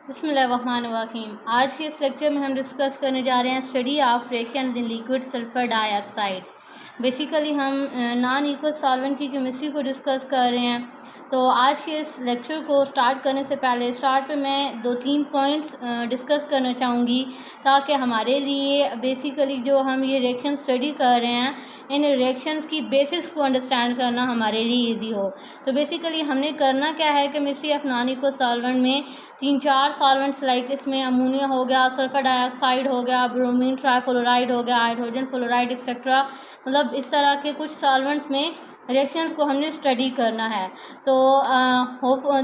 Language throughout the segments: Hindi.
बिस्मिल्लाहिर्रहमानिर्रहीम। आज के इस लेक्चर में हम डिस्कस करने जा रहे हैं study of reaction in liquid sulphur dioxide. Basically हम नॉन एक्वस सॉल्वेंट की केमिस्ट्री को डिस्कस कर रहे हैं। तो आज के इस लेक्चर को स्टार्ट करने से पहले स्टार्ट पे मैं 2-3 पॉइंट्स डिस्कस करना चाहूँगी ताकि हमारे लिए बेसिकली जो हम ये रिएक्शन स्टडी कर रहे हैं इन रिएक्शंस की बेसिक्स को अंडरस्टैंड करना हमारे लिए इजी हो। तो बेसिकली हमने करना क्या है, chemistry of non aqueous solvent में 3-4 सॉल्वेंट्स लाइक इसमें अमोनिया हो गया, सल्फर डाइऑक्साइड हो गया, ब्रोमीन ट्राइफ्लोराइड हो गया, हाइड्रोजन फ्लोराइड एक्सेट्रा, मतलब इस तरह के कुछ सॉल्वेंट्स में रिएक्शंस को हमने स्टडी करना है। तो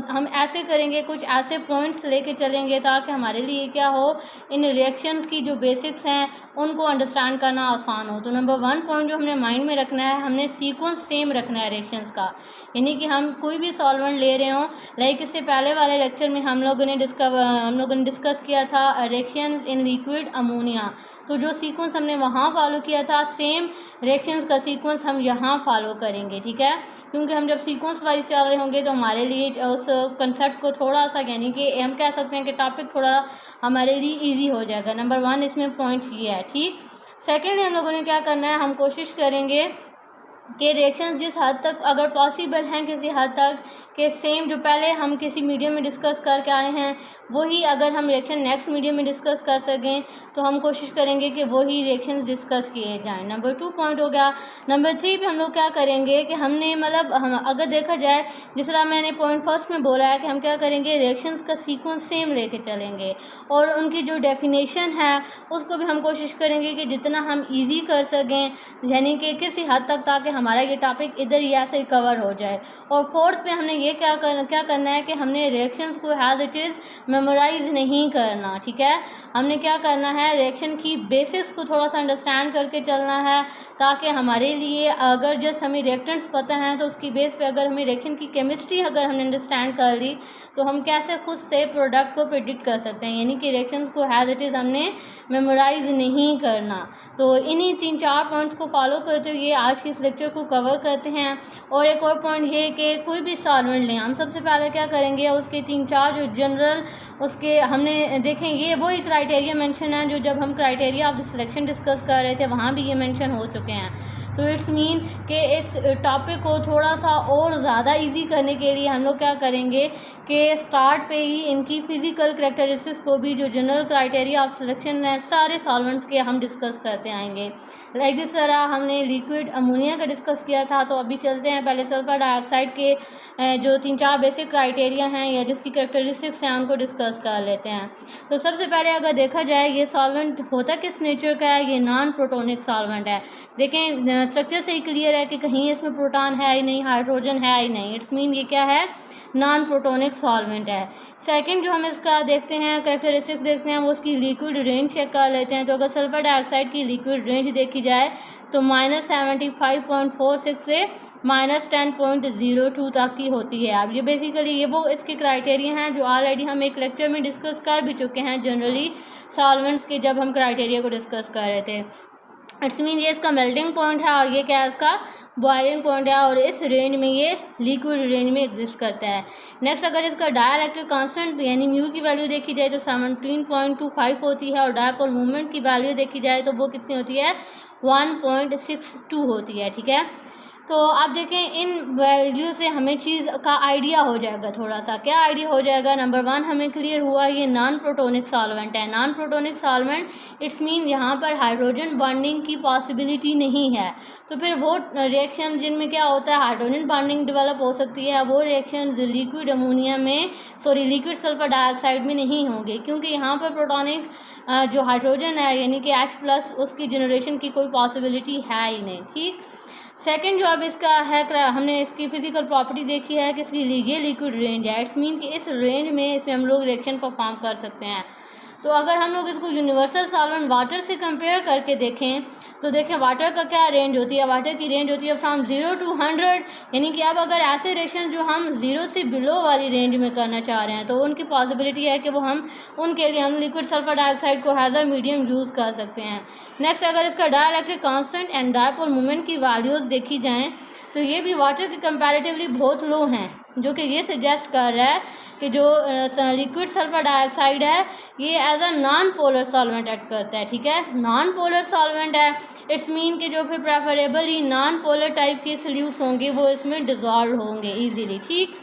हम ऐसे करेंगे, कुछ ऐसे पॉइंट्स लेके चलेंगे ताकि हमारे लिए क्या हो, इन रिएक्शंस की जो बेसिक्स हैं उनको अंडरस्टैंड करना आसान हो। तो नंबर 1 पॉइंट जो हमने माइंड में रखना है, हमने सीक्वेंस सेम रखना है रिएक्शंस का। यानी कि हम कोई भी सॉल्वेंट ले रहे हों, लाइक इससे पहले वाले लेक्चर में हम लोगों ने डिस्कस किया था रिएक्शंस इन लिक्विड अमोनिया। तो जो सीक्वेंस हमने वहाँ फॉलो किया था, सेम रिएक्शंस का सीक्वेंस हम यहाँ फॉलो करेंगे, ठीक है। क्योंकि हम जब सीक्वेंस वाइज चल रहे होंगे तो हमारे लिए उस कंसेप्ट को थोड़ा सा, यानी कि हम कह सकते हैं कि टॉपिक थोड़ा हमारे लिए इजी हो जाएगा। नंबर 1 इसमें पॉइंट ये है, ठीक। सेकेंडली हम लोगों ने क्या करना है, हम कोशिश करेंगे कि रिएक्शंस जिस हद तक अगर पॉसिबल हैं किसी हद तक कि सेम जो पहले हम किसी मीडियम में डिस्कस करके आए हैं वही अगर हम रिएक्शन नेक्स्ट मीडियम में डिस्कस कर सकें तो हम कोशिश करेंगे कि वही रिएक्शंस डिस्कस किए जाएं। नंबर 2 पॉइंट हो गया। नंबर 3 पे हम लोग क्या करेंगे कि हमने मतलब हम अगर देखा जाए, जिस तरह मैंने पॉइंट फर्स्ट में बोला है कि हम क्या करेंगे, रिएक्शंस का सीक्वेंस सेम लेके चलेंगे और उनकी जो डेफिनेशन है उसको भी हम कोशिश करेंगे कि जितना हम ईजी कर सकें, यानी कि किसी हद तक, ताकि हमारा ये टॉपिक इधर ही ऐसे ही कवर हो जाए। और फोर्थ पे हमने ये क्या करना है कि हमने रिएक्शंस को एज इट इज़ मेमोराइज नहीं करना, ठीक है। हमने क्या करना है, रिएक्शन की बेसिक्स को थोड़ा सा अंडरस्टैंड करके चलना है ताकि हमारे लिए अगर जस्ट हमें रिएक्टेंट्स पता हैं तो उसकी बेस पे अगर हमें रिएक्शन की केमिस्ट्री अगर हमने अंडरस्टैंड कर ली तो हम कैसे खुद से प्रोडक्ट को प्रेडिक्ट कर सकते हैं। यानी कि रिएक्शंस को एज इट इज़ हमने मेमोराइज नहीं करना। तो इन्हीं 3-4 पॉइंट्स को फॉलो करते हुए आज के इस लेक्चर को कवर करते हैं। और एक और पॉइंट ये कि कोई भी सॉल्वेंट लें, हम सबसे पहले क्या करेंगे, उसके 3-4 जो जनरल उसके हमने देखें, ये वही क्राइटेरिया मेंशन है जो जब हम criteria of the selection discuss कर रहे थे वहाँ भी ये मेंशन हो चुके हैं। तो इट्स मीन कि इस टॉपिक को थोड़ा सा और ज़्यादा इजी करने के लिए हम लोग क्या करेंगे कि स्टार्ट पे ही इनकी फिजिकल करैक्टरिस्टिक्स को भी, जो जनरल क्राइटेरिया ऑफ सिलेक्शन है सारे सॉल्वेंट्स के, हम डिस्कस करते आएंगे। लाइक जिस तरह हमने लिक्विड अमोनिया का डिस्कस किया था, तो अभी चलते हैं पहले सल्फर डाइऑक्साइड के जो 3-4 बेसिक क्राइटेरिया हैं या जिसकी करैक्टरिस्टिक्स हैं उनको डिस्कस कर लेते हैं। तो सबसे पहले अगर देखा जाए ये सॉल्वेंट होता किस नेचर का है, ये नॉन प्रोटोनिक सॉल्वेंट है। देखें स्ट्रक्चर से ही क्लियर है कि कहीं इसमें प्रोटॉन है ही नहीं, हाइड्रोजन है ही नहीं। इट्स मीन ये क्या है, नॉन प्रोटोनिक सॉल्वेंट है। सेकंड जो हम इसका देखते हैं कैरेक्टरिस्टिक्स देखते हैं वो उसकी लिक्विड रेंज चेक कर लेते हैं। तो अगर सल्फर डाइऑक्साइड की लिक्विड रेंज देखी जाए तो -75.46 से -10.02 तक की होती है। अब ये बेसिकली ये वो इसके क्राइटेरिया हैं जो ऑलरेडी हम एक लेक्चर में डिस्कस कर भी चुके हैं जनरली सॉल्वेंट्स के, जब हम क्राइटेरिया को डिस्कस कर रहे थे। इट्स मीन ये इसका मेल्टिंग पॉइंट है और ये क्या है, इसका बॉइलिंग पॉइंट है, और इस रेंज में ये लिक्विड रेंज में एग्जिस्ट करता है। नेक्स्ट अगर इसका डाइलेक्ट्रिक कांस्टेंट यानी म्यू की वैल्यू देखी जाए तो 17.25 होती है, और डायपोल मूवमेंट की वैल्यू देखी जाए तो वो कितनी होती है, 1.62 होती है, ठीक है। तो आप देखें इन वैल्यू से हमें चीज़ का आइडिया हो जाएगा, थोड़ा सा क्या आइडिया हो जाएगा। नंबर 1 हमें क्लियर हुआ ये नॉन प्रोटोनिक सॉल्वेंट है। Non protonic solvent it's mean यहाँ पर हाइड्रोजन बॉन्डिंग की पॉसिबिलिटी नहीं है। तो फिर वो रिएक्शन जिनमें क्या होता है, हाइड्रोजन बॉन्डिंग डेवलप हो सकती है, वो रिएक्शन लिक्विड अमोनिया में लिक्विड सल्फर डाइऑक्साइड में नहीं होंगे, क्योंकि यहाँ पर प्रोटोनिक जो हाइड्रोजन है यानी कि H+ उसकी जनरेशन की कोई पॉसिबिलिटी है ही नहीं, ठीक। सेकंड जो अब इसका है, हमने इसकी फिजिकल प्रॉपर्टी देखी है कि इसकी ये लिक्विड रेंज है। इट्स मीन कि इस रेंज में इसमें हम लोग रिएक्शन परफॉर्म कर सकते हैं। तो अगर हम लोग इसको यूनिवर्सल सॉल्वेंट वाटर से कंपेयर करके देखें तो देखें वाटर का क्या रेंज होती है, वाटर की रेंज होती है फ्रॉम 0 to 100। यानी कि अब अगर ऐसे रिएक्शन जो हम 0 से बिलो वाली रेंज में करना चाह रहे हैं तो उनकी पॉसिबिलिटी है कि वो हम उनके लिए हम लिक्विड सल्फर डाइऑक्साइड को एज अ मीडियम यूज़ कर सकते हैं। नेक्स्ट अगर इसका dielectric constant and dipole moment की वैल्यूज़ देखी जाएँ तो ये भी वाटर के कंपैरेटिवली बहुत लो हैं। जो कि ये सजेस्ट कर रहा है कि जो लिक्विड सल्फर डाइऑक्साइड है ये as a non polar solvent act करता है। ठीक है, नॉन पोलर सॉल्वेंट है, इट्स मीन कि जो फिर प्रेफरेबली नॉन पोलर टाइप के सॉल्यूट्स होंगे वो इसमें डिजॉल्व होंगे ईजीली। ठीक,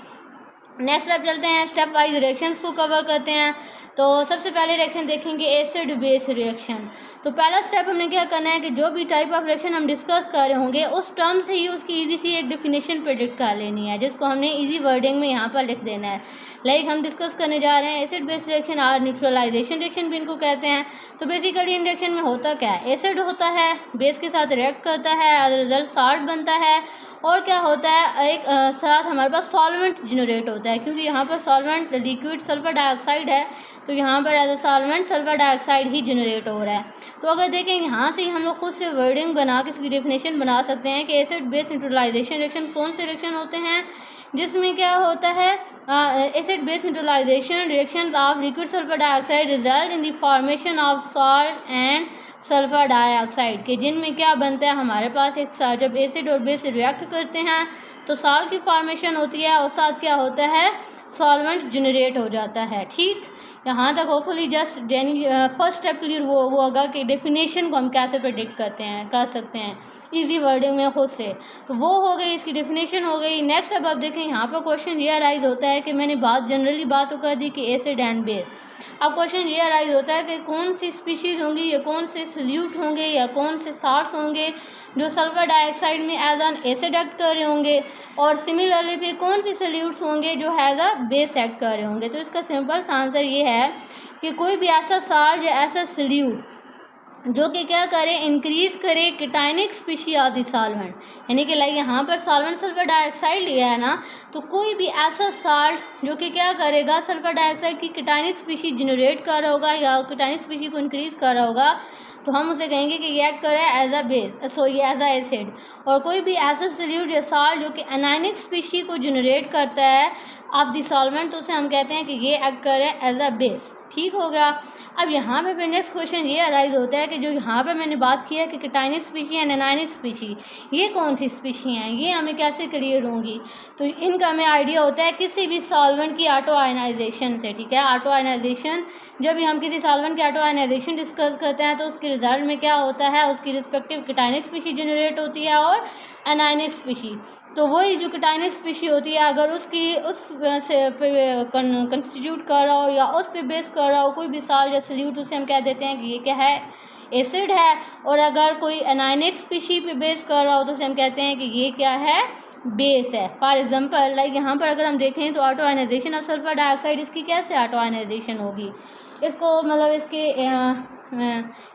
नेक्स्ट स्टेप चलते हैं, स्टेप वाइज रिएक्शंस को कवर करते हैं। तो सबसे पहले रिएक्शन देखेंगे एसिड बेस रिएक्शन। तो पहला स्टेप हमने क्या करना है कि जो भी टाइप ऑफ रिएक्शन हम डिस्कस कर रहे होंगे उस टर्म से ही उसकी इजी सी एक डेफिनेशन प्रेडिक्ट कर लेनी है, जिसको हमने इजी वर्डिंग में यहाँ पर लिख देना है। लाइक हम डिस्कस करने जा रहे हैं एसिड बेस रिएक्शन और न्यूट्रलाइजेशन रिएक्शन भी इनको कहते हैं। तो बेसिकली इन रिएक्शन में होता क्या है, एसिड होता है, बेस के साथ रिएक्ट करता है, एज रिजल्ट साल्ट बनता है, और क्या होता है एक साथ हमारे पास सॉल्वेंट जनरेट होता है, क्योंकि यहाँ पर सॉल्वेंट लिक्विड सल्फर डाइऑक्साइड है तो यहाँ पर as a solvent sulphur dioxide ही जनरेट हो रहा है। तो अगर देखें यहाँ से हम लोग खुद से वर्डिंग बना के इसकी डेफिनेशन बना सकते हैं कि एसिड बेस न्यूट्रलाइजेशन रिएक्शन कौन से रिएक्शन होते हैं जिसमें क्या होता है acid base neutralisation reactions of liquid sulphur dioxide result in the formation of salt and sulphur dioxide के, जिनमें क्या बनता है हमारे पास एक साथ जब एसिड और बेस रिएक्ट करते हैं तो सॉल्ट की फॉर्मेशन होती है और साथ क्या होता है सॉल्वेंट जनरेट हो जाता है। ठीक, यहाँ तक hopefully just first step clear वो होगा कि डेफिनेशन को हम कैसे प्रेडिक्ट कर सकते हैं इजी वर्डिंग में खुद से। तो वो हो गई, इसकी डेफिनेशन हो गई। नेक्स्ट अब आप देखें यहाँ पर क्वेश्चन ये अराइज होता है कि मैंने जनरली बात तो कर दी कि एसिड एंड बेस। अब क्वेश्चन ये अराइज होता है कि कौन सी स्पीशीज़ होंगी या कौन से सल्यूट होंगे या कौन से साल्ट्स होंगे जो सल्फर डाइऑक्साइड में एज एन एसिड एक्ट कर रहे होंगे, और सिमिलरली फिर कौन से सल्यूट्स होंगे जो एज अ बेस एक्ट कर रहे होंगे। तो इसका सिंपल आंसर ये है कि कोई भी ऐसा साल्ट या ऐसा सल्यूट जो कि क्या करे इंक्रीज करे केटाइनिक स्पीशी ऑफ द सॉल्वेंट, यानी कि लाइक यहाँ पर सॉल्वेंट सल्फर डाइऑक्साइड लिया है ना, तो कोई भी ऐसा साल्ट जो कि क्या करेगा सल्फर डाइऑक्साइड की केटाइनिक स्पीशी जनरेट कर रहा होगा या केटाइनिक स्पीशी को इंक्रीज कर रहा होगा, तो हम उसे कहेंगे कि ये एक्ट कर रहा है as a base, sorry as a acid. और कोई भी ऐसा सॉल्यूट या साल्ट जो कि एनायनिक स्पीशी को जनरेट करता है ऑफ द सॉल्वेंट, तो उसे हम कहते हैं कि ये एक्ट कर रहा है एज अ बेस। ठीक हो गया। अब यहाँ पे फिर नेक्स्ट क्वेश्चन ये अराइज होता है कि जो यहाँ पे मैंने बात की है कि केटाइनिक स्पीशी एंड एनायनिक स्पीशी, ये कौन सी स्पीशी हैं, ये हमें कैसे क्लियर होंगी। तो इनका हमें आइडिया होता है किसी भी सॉल्वेंट की ऑटो आयनाइजेशन से। ठीक है, ऑटो आयनाइजेशन, जब भी हम किसी सॉल्वेंट की ऑटो आयनाइजेशन डिस्कस करते हैं तो उसके रिजल्ट में क्या होता है उसकी रिस्पेक्टिव केटाइनिक स्पीशी जनरेट होती है और एनायनिक स्पीशी। तो वही जो केटाइनिक स्पीशी होती है अगर उसकी उस से कंस्टिट्यूट कर रहा हो या उस पे बेस कर रहा हो कोई भी साल्ट या सल्यूट, उसे हम कह देते हैं कि ये क्या है एसिड है। और अगर कोई एनायनिक स्पीशी पे बेस कर रहा हो तो उसे हम कहते हैं कि ये क्या है बेस है। फॉर एग्जांपल लाइक यहाँ पर अगर हम देखें तो auto ionisation of sulphur dioxide, इसकी कैसे ऑटो आयनाइजेशन होगी, इसको मतलब इसके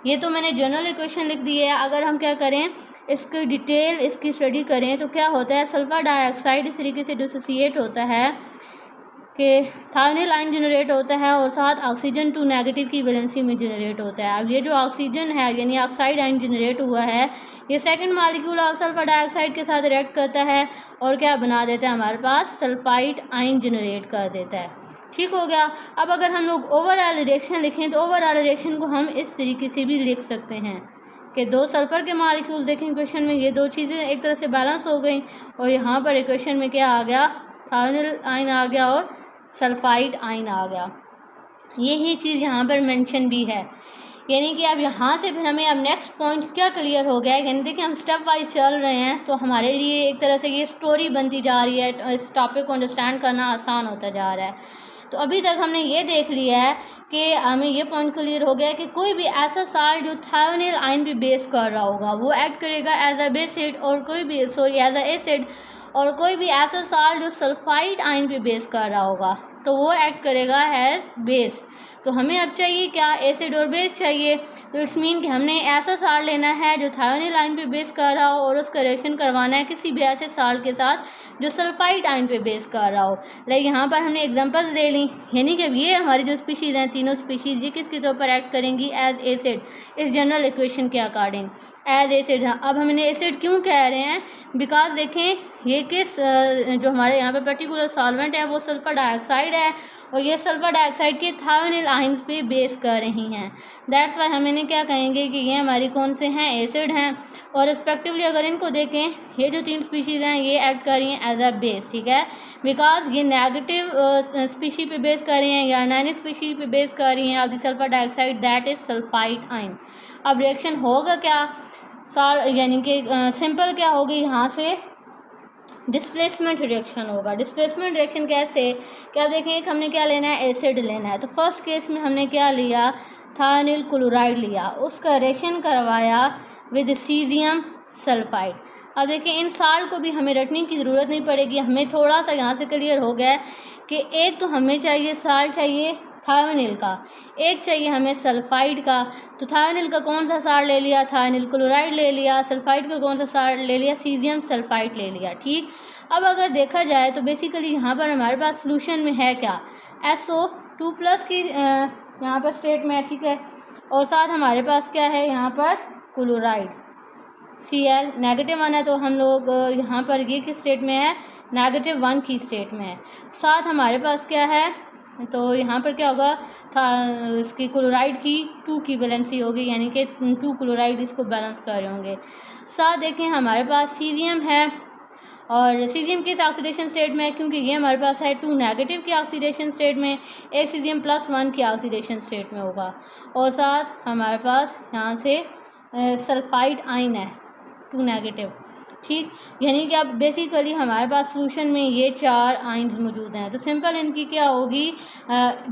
ये तो मैंने जनरल इक्वेशन लिख दी है। अगर हम क्या करें इसकी डिटेल इसकी स्टडी करें तो क्या होता है सल्फर डाइऑक्साइड इस तरीके से डिसोसिएट होता है कि थायोनिल आयन जनरेट होता है और साथ ऑक्सीजन 2 नेगेटिव की वैलेंसी में जनरेट होता है। अब ये जो ऑक्सीजन है यानी ऑक्साइड आयन जनरेट हुआ है ये second molecule of sulphur dioxide के साथ रिएक्ट करता है और क्या बना देता है हमारे पास सल्फाइड आयन जनरेट कर देता है। ठीक हो गया। अब अगर हम लोग ओवरऑल रिएक्शन लिखें तो ओवरऑल रिएक्शन को हम इस तरीके से भी लिख सकते हैं कि 2 सल्फर के मॉलिक्यूल्स देखें इक्वेशन में, ये 2 चीज़ें एक तरह से बैलेंस हो गई और यहाँ पर इक्वेशन में क्या आ गया थायोनिल आयन आ गया और सल्फाइड आयन आ गया। यही चीज़ यहाँ पर मेंशन भी है, यानी कि अब यहाँ से फिर हमें अब नेक्स्ट पॉइंट क्या क्लियर हो गया है, यानी देखिए हम स्टेप वाइज चल रहे हैं तो हमारे लिए एक तरह से ये स्टोरी बनती जा रही है, इस टॉपिक को अंडरस्टैंड करना आसान होता जा रहा है। तो अभी तक हमने ये देख लिया है कि हमें ये पॉइंट क्लियर हो गया है कि कोई भी ऐसा साल्ट जो थायोनिल आयन पे बेस कर रहा होगा वो एक्ट करेगा एज अ बेसिड और कोई भी एज अ एसिड, और कोई भी ऐसा साल्ट जो सल्फाइड आयन पे बेस कर रहा होगा तो वो एक्ट करेगा एज बेस। तो हमें अब चाहिए क्या एसिड और बेस चाहिए। तो इट्स मीन कि हमने ऐसा साल्ट लेना है जो थायोनिल आयन पे बेस कर रहा हो और उसका रिएक्शन करवाना है किसी भी ऐसे साल्ट के साथ जो सल्फाइड आयन पे बेस कर रहा हो। लाइक यहाँ पर हमने एग्जांपल्स ले ली, यानी कि ये हमारी जो स्पीशीज़ हैं तीनों स्पीशीज़ ये किसके तौर पर एक्ट करेंगी एज एसिड इस जनरल इक्वेशन के अकॉर्डिंग एज एसिड। अब हमने एसिड क्यों कह रहे हैं, बिकॉज देखें ये किस जो हमारे यहाँ पे पर्टिकुलर सॉल्वेंट है वो सल्फर डाइऑक्साइड है और ये सल्फर डाइऑक्साइड के थायोनिल आइंस पे बेस कर रही हैं। दैट्स वाई हम इन्हें क्या कहेंगे कि ये हमारी कौन से हैं, एसिड हैं। और रिस्पेक्टिवली अगर इनको देखें, ये जो 3 स्पीशीज़ हैं ये एक्ट कर रही हैं एज अ बेस, ठीक है, बिकॉज ये नेगेटिव स्पीशी पे बेस कर रही हैं या आयनिक स्पीशी पे बेस कर रही हैं of the sulphur dioxide, that is sulphide आइन। अब रिएक्शन होगा क्या, यानी कि सिंपल क्या होगी, यहाँ से डिस्प्लेसमेंट रिएक्शन होगा। डिस्प्लेसमेंट रिएक्शन कैसे, क्या देखें, एक हमने क्या लेना है, एसिड लेना है। तो फर्स्ट केस में हमने क्या लिया, थायोनिल क्लोराइड लिया, उसका रिएक्शन करवाया विद सीजियम सल्फाइड। अब देखिए इन साल्ट को भी हमें रटने की ज़रूरत नहीं पड़ेगी, हमें थोड़ा सा यहाँ से क्लियर हो गया है कि एक तो हमें चाहिए साल्ट चाहिए थायोनिल का, एक चाहिए हमें सल्फाइड का। तो थायोनिल का कौन सा साल्ट ले लिया, थायोनिल क्लोराइड ले लिया, सल्फाइड का कौन सा साल्ट ले लिया, सीजियम सल्फाइड ले लिया, ठीक। अब अगर देखा जाए तो बेसिकली यहाँ पर हमारे पास सोल्यूशन में है क्या, SO2+ की यहाँ पर स्टेट में है, ठीक है, और साथ हमारे पास क्या है यहाँ पर क्लोराइड Cl -1 है, तो हम लोग यहाँ पर ये किस स्टेट में है, -1 की स्टेट में है। साथ हमारे पास क्या है, तो यहाँ पर क्या होगा था, इसकी क्लोराइड की 2 की वैलेंसी होगी, यानी कि 2 क्लोराइड इसको बैलेंस कर रहे होंगे। साथ देखें हमारे पास सीजियम है, और सीजियम किस ऑक्सीडेशन स्टेट में है, क्योंकि ये हमारे पास है 2 नेगेटिव की ऑक्सीडेशन स्टेट में, एक सीजियम +1 की ऑक्सीडेशन स्टेट में होगा। और साथ हमारे पास यहाँ से सल्फाइड आइन है 2 नेगेटिव, ठीक, यानी कि अब बेसिकली हमारे पास सोल्यूशन में ये 4 आइंस मौजूद हैं। तो सिंपल इनकी क्या होगी,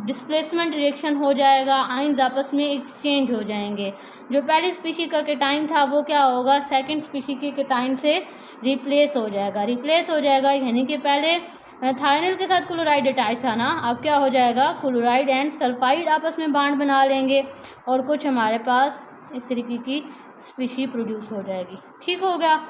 डिस्प्लेसमेंट रिएक्शन हो जाएगा, आइंस आपस में एक्सचेंज हो जाएंगे। जो पहली स्पीशी का केटाइन था वो क्या होगा, सेकंड स्पीशी के केटाइन से रिप्लेस हो जाएगा, यानी कि पहले थायोनिल के साथ क्लोराइड अटैच था ना, अब क्या हो जाएगा, क्लोराइड एंड सल्फाइड आपस में बॉन्ड बना लेंगे और कुछ हमारे पास इस तरीके की स्पीशी प्रोड्यूस हो जाएगी, ठीक हो गया।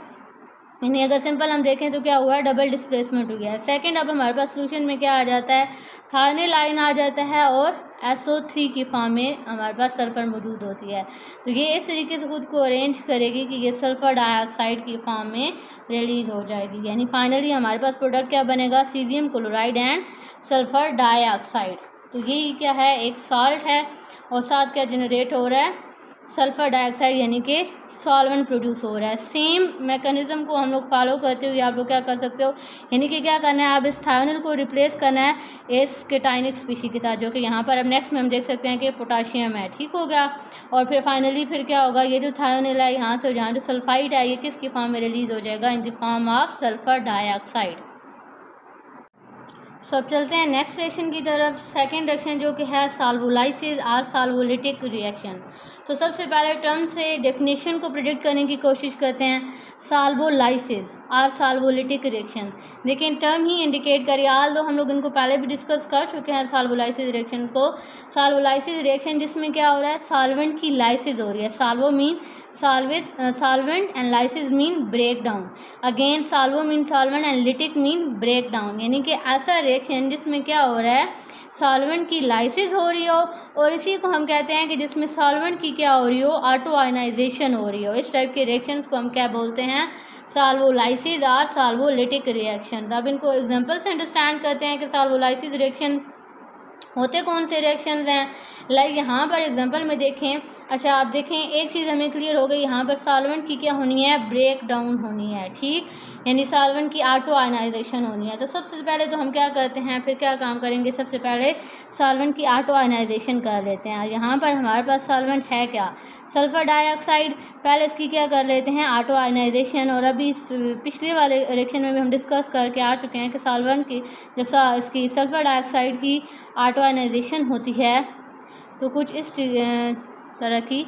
यानी अगर सिंपल हम देखें तो क्या हुआ है, डबल डिस्प्लेसमेंट हो गया है। सेकंड, अब हमारे पास सोल्यूशन में क्या आ जाता है, थायोनिल आयन आ जाता है और SO3 की फॉर्म में हमारे पास सल्फर मौजूद होती है। तो ये इस तरीके से खुद को अरेंज करेगी कि ये सल्फर डाइऑक्साइड की फॉर्म में रिलीज हो जाएगी, यानी फाइनली हमारे पास प्रोडक्ट क्या बनेगा, caesium chloride and sulphur dioxide. तो ये क्या है, एक साल्ट है और साथ क्या जनरेट हो रहा है, सल्फर डाइऑक्साइड, यानी कि सॉल्वेंट प्रोड्यूस हो रहा है। सेम मैकेनिज्म को हम लोग फॉलो करते हुए आप लोग क्या कर सकते हो, यानी कि क्या करना है, आप इस थायोनिल को रिप्लेस करना है इस केटाइनिक स्पीशी के साथ, जो कि यहाँ पर अब नेक्स्ट में हम देख सकते हैं कि पोटाशियम है, ठीक हो गया। और फिर फाइनली फिर क्या होगा, ये जो थायोनिल है यहाँ से जहाँ जो सल्फाइड है ये किसकी फॉर्म में रिलीज हो जाएगा, in the form of sulphur dioxide. So अब चलते हैं नेक्स्ट रिएक्शन की तरफ। सेकेंड रिएक्शन जो कि है सॉल्वोलाइसिस और सॉल्वोलिटिक रिएक्शन। तो सबसे पहले टर्म से डेफिनेशन को प्रिडिक्ट करने की कोशिश करते हैं, सॉल्वोलाइसिस और सॉल्वोलिटिक रिएक्शन। लेकिन टर्म ही इंडिकेट करिए, आल दो हम लोग इनको पहले भी डिस्कस कर चुके हैं सॉल्वोलाइसिस रिएक्शन को। सॉल्वोलाइसिस रिएक्शन जिसमें क्या हो रहा है, सॉल्वेंट की लाइसिस हो रही है, solvo mean solvent and lysis mean break down, again solvo mean solvent and lytic mean break down, यानी कि ऐसा रिएक्शन जिसमें क्या हो रहा है, सॉल्वेंट की लाइसिस हो रही हो और इसी को हम कहते हैं कि जिसमें सॉल्वेंट की क्या हो रही हो, ऑटो आयनाइजेशन हो रही हो। इस टाइप के रिएक्शंस को हम क्या बोलते हैं, सॉल्वोलाइसिस और सॉल्वोलिटिक रिएक्शन। अब इनको एग्जांपल से अंडरस्टैंड करते हैं कि सॉल्वोलाइसिस रिएक्शन होते कौन से रिएक्शंस हैं। लाइक यहाँ पर एग्जांपल में देखें, अच्छा आप देखें एक चीज़ हमें क्लियर हो गई, यहाँ पर सॉल्वेंट की क्या होनी है, ब्रेक डाउन होनी है, ठीक, यानी सॉल्वेंट की ऑटो आयनाइजेशन होनी है। तो सबसे पहले तो हम क्या करते हैं, फिर क्या काम करेंगे, सबसे पहले सॉल्वेंट की ऑटो आयनाइजेशन कर लेते हैं। यहाँ पर हमारे पास सॉल्वेंट है क्या, सल्फर डाइऑक्साइड, पहले इसकी क्या कर लेते हैं, ऑटो आयनाइजेशन। और अभी पिछले वाले रिएक्शन में भी हम डिस्कस करके आ चुके हैं कि सॉल्वेंट की जब इसकी सल्फर डाइऑक्साइड की ऑटो आयनाइजेशन होती है तो कुछ इस तरह की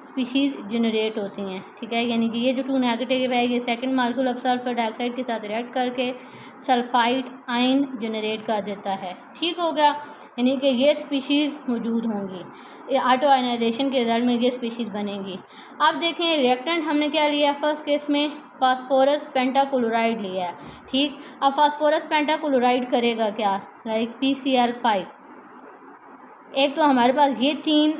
स्पीशीज़ जनरेट होती हैं, ठीक है, यानी कि ये जो 2 नेगेटिव है ये second molecule of sulphur dioxide के साथ रिएक्ट करके सल्फाइड आयन जनरेट कर देता है, ठीक हो गया, यानी कि ये स्पीशीज़ मौजूद होंगी, ऑटो आयनाइजेशन के रिजल्ट में ये स्पीशीज़ बनेंगी। अब देखें रिएक्टेंट हमने क्या लिया, फर्स्ट केस में फास्फोरस पेंटाक्लोराइड लिया है, ठीक। अब फास्फोरस पेंटाक्लोराइड करेगा क्या, लाइक PCl5। एक तो हमारे पास ये 3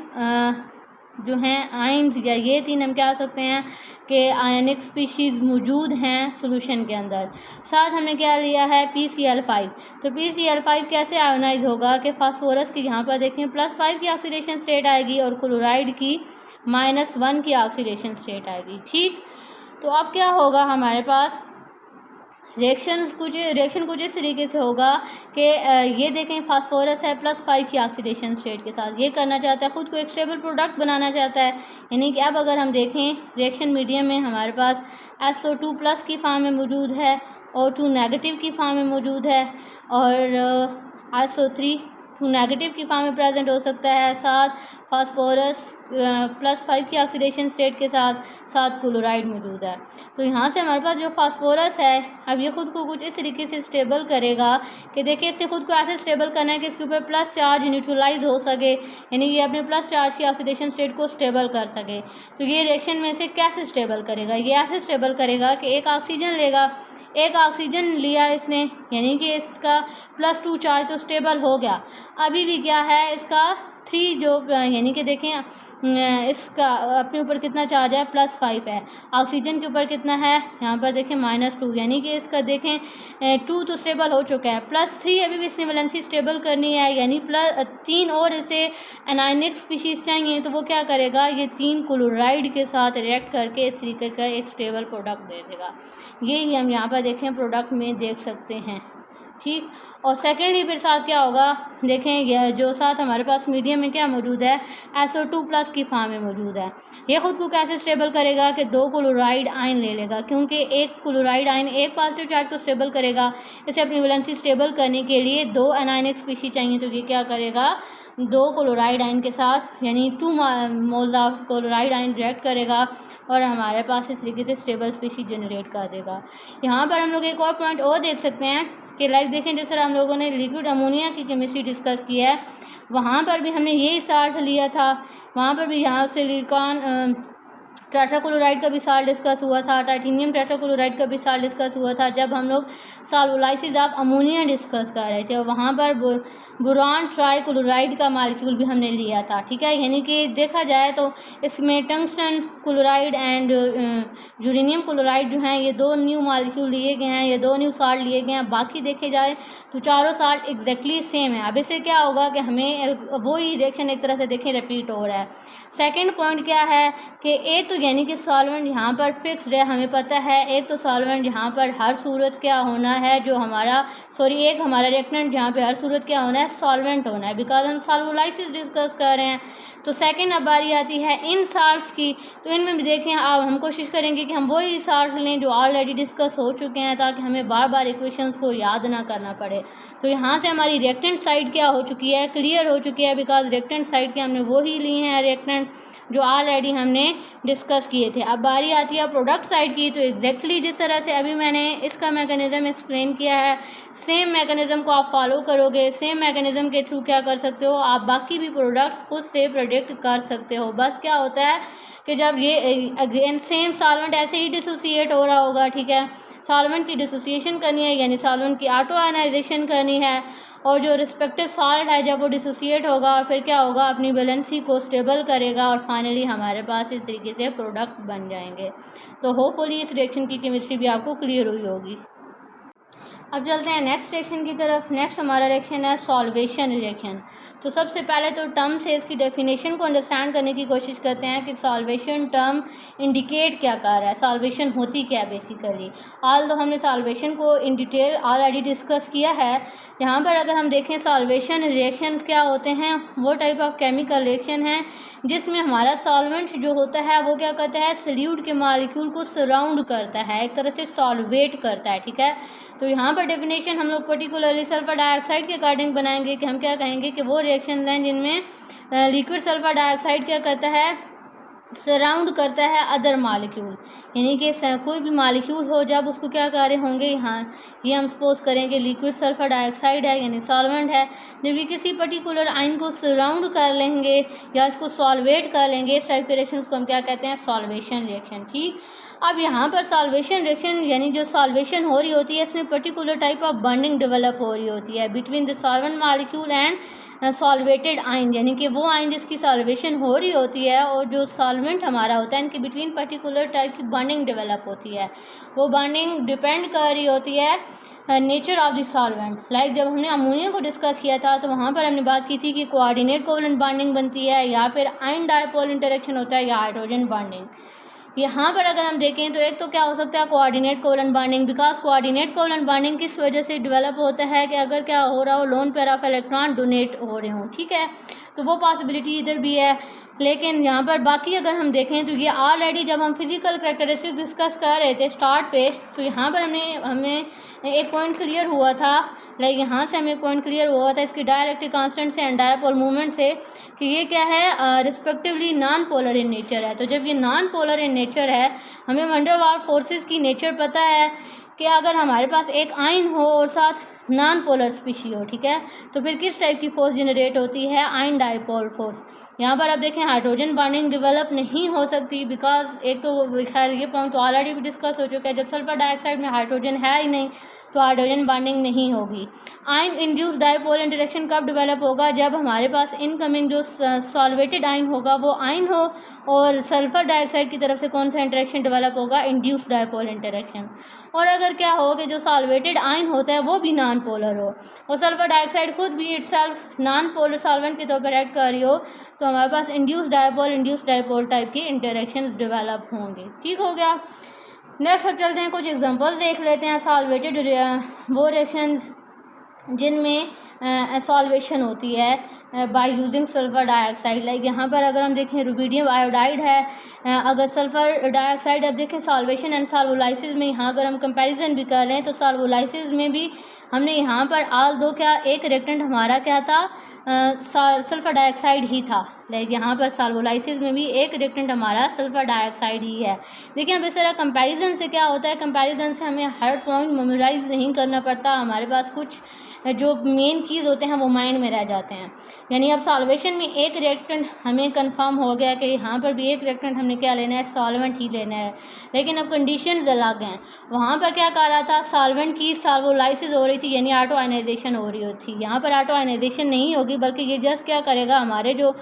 जो हैं आयन्स या ये 3 हम क्या सकते हैं कि आयनिक स्पीशीज़ मौजूद हैं सॉल्यूशन के अंदर। साथ हमने क्या लिया है PCl5। तो PCl5 कैसे आयोनाइज होगा कि फास्फोरस की यहाँ पर देखें +5 की ऑक्सीडेशन स्टेट आएगी और क्लोराइड की -1 की ऑक्सीडेशन स्टेट आएगी। ठीक, तो अब क्या होगा हमारे पास रिएक्शन कुछ इस तरीके से होगा कि ये देखें फास्फोरस है +5 की ऑक्सीडेशन स्टेट के साथ, ये करना चाहता है ख़ुद को एक स्टेबल प्रोडक्ट बनाना चाहता है। यानी कि अब अगर हम देखें रिएक्शन मीडियम में हमारे पास SO2+ की फॉर्म में मौजूद है, O2 नेगेटिव की फॉर्म में मौजूद है और SO3 नेगेटिव की फॉर्म में प्रेजेंट हो सकता है। साथ फास्फोरस +5 की ऑक्सीडेशन स्टेट के साथ क्लोराइड मौजूद है। तो यहाँ से हमारे पास जो फास्फोरस है अब ये ख़ुद को कुछ इस तरीके से स्टेबल करेगा कि देखिए इससे ख़ुद को ऐसे स्टेबल करना है कि इसके ऊपर प्लस चार्ज न्यूट्रलाइज हो सके, यानी ये अपने प्लस चार्ज की ऑक्सीडेशन स्टेट को स्टेबल कर सके। तो ये रिएक्शन में से कैसे स्टेबल करेगा, ये ऐसे स्टेबल करेगा कि एक ऑक्सीजन लेगा, एक ऑक्सीजन लिया इसने, यानी कि इसका +2 चार्ज तो स्टेबल हो गया। अभी भी क्या है इसका 3 जो यानी कि देखें इसका अपने ऊपर कितना चार्ज है +5 है, ऑक्सीजन के ऊपर कितना है यहाँ पर देखें -2, यानी कि इसका देखें 2 तो स्टेबल हो चुका है, +3 अभी भी इसने वैलेंसी स्टेबल करनी है, यानी +3 और इसे एनायनिक स्पीशीज़ चाहिए। तो वो क्या करेगा, ये 3 क्लोराइड के साथ रिएक्ट करके इस तरीके का एक स्टेबल प्रोडक्ट दे देगा। यही हम यहाँ पर देखें प्रोडक्ट में देख सकते हैं। ठीक, और सेकेंडली फिर साथ क्या होगा देखें, जो साथ हमारे पास मीडियम में क्या मौजूद है SO2+ की फॉर्म में मौजूद है। ये ख़ुद को कैसे स्टेबल करेगा कि 2 क्लोराइड आयन ले लेगा, क्योंकि एक क्लोराइड आयन एक पॉजिटिव चार्ज को स्टेबल करेगा। इसे अपनी वैलेंसी स्टेबल करने के लिए 2 एनायनिक स्पीशीज चाहिए। तो ये क्या करेगा, 2 क्लोराइड आयन के साथ यानी 2 moles of chloride ion react करेगा और हमारे पास इस तरीके से स्टेबल स्पीशीज जनरेट कर देगा। यहाँ पर हम लोग एक और पॉइंट और देख सकते हैं कि लाइक देखें जिस तरह हम लोगों ने लिक्विड अमोनिया की केमिस्ट्री डिस्कस की है, वहाँ पर भी हमने यही साल्ट लिया था, वहाँ पर भी यहाँ सिलिकॉन टेट्राक्लोराइड का भी साल्ट डिस्कस हुआ था, टाइटेनियम टेट्राक्लोराइड का भी साल्ट डिस्कस हुआ था जब हम लोग सॉल्वोलाइसिस ऑफ अमोनिया डिस्कस कर रहे थे। और वहाँ पर बोरान ट्राइक्लोराइड का मालिक्यूल भी हमने लिया था। ठीक है, यानी कि देखा जाए तो इसमें tungsten chloride and uranium chloride जो हैं ये 2 न्यू मालिक्यूल लिए गए हैं, ये 2 न्यू साल्ट लिए गए हैं। बाकी देखे जाए तो चारों साल्ट एग्जैक्टली सेम है। अब इससे क्या होगा कि हमें वही रिएक्शन एक तरह से देखें रिपीट हो रहा है। सेकेंड पॉइंट क्या है कि एक तो यानी कि सॉल्वेंट यहाँ पर फिक्स्ड है, हमें पता है। एक तो सॉल्वेंट यहाँ पर हर सूरत क्या होना है, जो हमारा एक हमारा रिएक्टेंट जहाँ पे हर सूरत क्या होना है, सॉल्वेंट होना है, बिकॉज हम सॉल्वोलाइसिस डिस्कस कर रहे हैं। तो सेकंड अब बारी आती है इन साल्ट्स की। तो इनमें भी देखें अब हम कोशिश करेंगे कि हम वही साल्ट लें जो ऑलरेडी डिस्कस हो चुके हैं, ताकि हमें बार बार इक्वेशंस को याद ना करना पड़े। तो यहाँ से हमारी रिएक्टेंट साइड क्या हो चुकी है, क्लियर हो चुकी है, बिकॉज रिएक्टेंट साइड के हमने वही लिए हैं रिएक्टेंट जो ऑलरेडी हमने डिस्कस किए थे। अब बारी आती है प्रोडक्ट साइड की। तो एग्जैक्टली जिस तरह से अभी मैंने इसका मैकेनिज़्म एक्सप्लेन किया है, सेम मैकेनिज़्म को आप फॉलो करोगे, सेम मैकेनिज़्म के थ्रू क्या कर सकते हो, आप बाकी भी प्रोडक्ट्स खुद से प्रेडिक्ट कर सकते हो। बस क्या होता है कि जब ये अगेन सेम सॉल्वेंट ऐसे ही डिसोसिएट हो रहा होगा, ठीक है, सॉल्वेंट की डिसोसिएशन करनी है, यानी सॉल्वेंट की ऑटो आयनाइजेशन करनी है, और जो रिस्पेक्टिव सॉल्ट है जब वो डिसोसिएट होगा और फिर क्या होगा, अपनी वैलेंसी को स्टेबल करेगा और फाइनली हमारे पास इस तरीके से प्रोडक्ट बन जाएंगे। तो होपफुली इस रिएक्शन की केमिस्ट्री भी आपको क्लियर हुई होगी। अब चलते हैं नेक्स्ट रिएक्शन की तरफ। नेक्स्ट हमारा रिएक्शन है सॉल्वेशन रिएक्शन। तो सबसे पहले तो टर्म से इसकी डेफिनेशन को अंडरस्टैंड करने की कोशिश करते हैं कि सॉल्वेशन टर्म इंडिकेट क्या कर रहा है, सॉल्वेशन होती क्या है बेसिकली। ऑल्दो हमने सॉल्वेशन को इन डिटेल ऑलरेडी डिस्कस किया है। यहाँ पर अगर हम देखें सॉल्वेशन रिएक्शंस क्या होते हैं, वो टाइप ऑफ केमिकल रिएक्शन है जिसमें हमारा सॉल्वेंट जो होता है वो क्या करता है, सॉल्यूट के मॉलिक्यूल को सराउंड करता है, एक तरह से सॉल्वेट करता है। ठीक है, तो यहाँ पर डेफिनेशन हम लोग पर्टिकुलरली सल्फर डाइऑक्साइड के अकॉर्डिंग बनाएंगे कि हम क्या कहेंगे कि वो रिएक्शन हैं जिनमें लिक्विड सल्फर डाइऑक्साइड क्या करता है, सराउंड करता है अदर मॉलिक्यूल, यानी कि कोई भी मॉलिक्यूल हो जब उसको क्या कर रहे होंगे, यहाँ ये हम सपोज करें कि लिक्विड सल्फर डाइऑक्साइड है यानी सॉल्वेंट है, जब ये किसी पर्टिकुलर आयन को सराउंड कर लेंगे या इसको सॉल्वेट कर लेंगे, इस टाइप के रिएक्शन को हम क्या कहते हैं, सॉल्वेशन रिएक्शन। ठीक, अब यहाँ पर सॉल्वेशन रिएक्शन यानी जो सॉल्वेशन हो रही होती है इसमें particular type of bonding develop हो रही होती है between the solvent molecule and solvated आइन, यानी कि वो आइन जिसकी सॉल्वेशन हो रही होती है और जो सॉल्वेंट हमारा होता है, इनके बिटवीन पर्टिकुलर टाइप की बॉन्डिंग डेवलप होती है। वो बॉन्डिंग डिपेंड कर रही होती है nature of the solvent. Like जब हमने अमोनिया को डिस्कस किया था तो वहाँ पर हमने बात की थी कि कोऑर्डिनेट कोवलेंट बॉन्डिंग बनती है या फिर आयन डायपोल इंटरेक्शन होता है या हाइड्रोजन बॉन्डिंग। यहाँ पर अगर हम देखें तो एक तो क्या हो सकता है coordinate covalent bonding, because coordinate covalent bonding किस वजह से डेवलप होता है कि अगर क्या हो रहा हो lone pair of electron donate हो रहे हों, ठीक है, तो वो पॉसिबिलिटी इधर भी है। लेकिन यहाँ पर बाकी अगर हम देखें तो ये ऑलरेडी जब हम फिजिकल करैक्टरिस्टिक्स डिस्कस कर रहे थे स्टार्ट पे, तो यहाँ पर हमें एक पॉइंट क्लियर हुआ था, लाइक यहाँ से हमें पॉइंट क्लियर हुआ था इसकी डायरेक्टिव कांस्टेंट से एंड डायपोल मूवमेंट से कि ये क्या है respectively non polar in nature है। तो जब ये नॉन पोलर इन नेचर है, हमें वंडरवाल फोर्सेस की नेचर पता है कि अगर हमारे पास एक आयन हो और साथ नॉन पोलर स्पीशी हो, ठीक है, तो फिर किस टाइप की फोर्स जनरेट होती है, आयन डायपोल फोर्स। यहाँ पर आप देखें हाइड्रोजन बॉन्डिंग डेवलप नहीं हो सकती, बिकॉज एक तो खैर ये पॉइंट तो ऑलरेडी भी डिस्कस हो चुका है, जब सल्फर डाइऑक्साइड में हाइड्रोजन है ही नहीं तो हाइड्रोजन बॉन्डिंग नहीं होगी। आयन इंड्यूस डायपोल इंटरेक्शन कब डेवलप होगा, जब हमारे पास इनकमिंग जो सॉल्वेटेड आयन होगा वो आयन हो और सल्फर डाइऑक्साइड की तरफ से कौन सा इंटरेक्शन डेवलप होगा, इंड्यूस डायपोल इंटरेक्शन। और अगर क्या हो कि जो सॉल्वेटेड आयन होता है वो भी नॉन पोलर हो और सल्फर डाइऑक्साइड खुद भी इटसेल्फ नॉन पोलर सॉल्वेंट के तौर पर एक्ट कर रही हो, तो हमारे पास इंड्यूस डायपोल टाइप की इंटरेक्शंस डेवलप होंगे। ठीक हो गया। नेक्स्ट अब चलते हैं, कुछ एग्जांपल्स देख लेते हैं सॉल्वेटेड वो रिएक्शंस जिनमें सॉल्वेशन होती है by using sulphur dioxide. Like यहाँ पर अगर हम देखें रुबीडियम आयोडाइड है, अगर सल्फर डाइऑक्साइड अब देखें सॉल्वेशन एंड सॉल्वोलाइसिस में, यहाँ अगर हम कंपैरिजन भी कर लें तो सॉल्वोलाइसिस में भी हमने यहाँ पर आल दो क्या एक रिएक्टेंट हमारा क्या था, सल्फर डाइऑक्साइड ही था। लाइक यहाँ पर सॉल्वोलाइसिस में भी एक रिएक्टेंट हमारा सल्फर डाइऑक्साइड ही है। देखिए अब इस तरह कंपैरिजन से क्या होता है, कंपैरिजन से हमें हर पॉइंट मेमोराइज नहीं करना पड़ता, हमारे पास कुछ जो मेन कीज़ होते हैं वो माइंड में रह जाते हैं। यानी अब सॉल्वेशन में एक रिएक्टेंट हमें कंफर्म हो गया कि यहाँ पर भी एक रिएक्टेंट हमने क्या लेना है, सॉल्वेंट ही लेना है। लेकिन अब कंडीशंस अलग हैं। वहाँ पर क्या कह रहा था, सॉल्वेंट की सॉल्वोलाइसिस हो रही थी यानी ऑटो आयनाइजेशन हो रही थी। यहाँ पर ऑटो आयनाइजेशन नहीं होगी, बल्कि ये जस्ट क्या करेगा, हमारे जो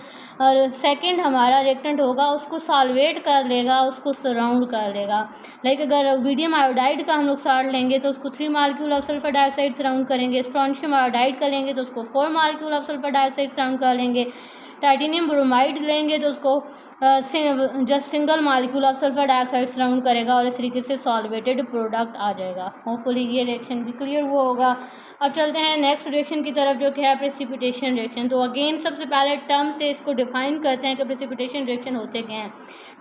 सेकंड हमारा रिएक्टेंट होगा उसको सॉल्वेट कर लेगा, उसको सराउंड कर लेगा। लाइक अगर रुबीडियम आयोडाइड का हम लोग साल्ट लेंगे तो उसको 3 molecule of sulphur dioxide surround करेंगे, स्ट्रोंशियम आयोडाइड का लेंगे तो उसको 4 molecule of sulphur dioxide surround कर लेंगे, टाइटेनियम ब्रोमाइड लेंगे तो उसको just single molecule of sulphur dioxide surround करेगा और इस तरीके से सॉल्वेटेड प्रोडक्ट आ जाएगा। होपफुली ये रिएक्शन भी क्लियर हुआ होगा। अब चलते हैं नेक्स्ट रिएक्शन की तरफ जो कि है प्रेसिपिटेशन रिएक्शन। तो अगेन सबसे पहले टर्म से इसको डिफाइन करते हैं कि प्रेसिपिटेशन रिएक्शन होते क्या हैं।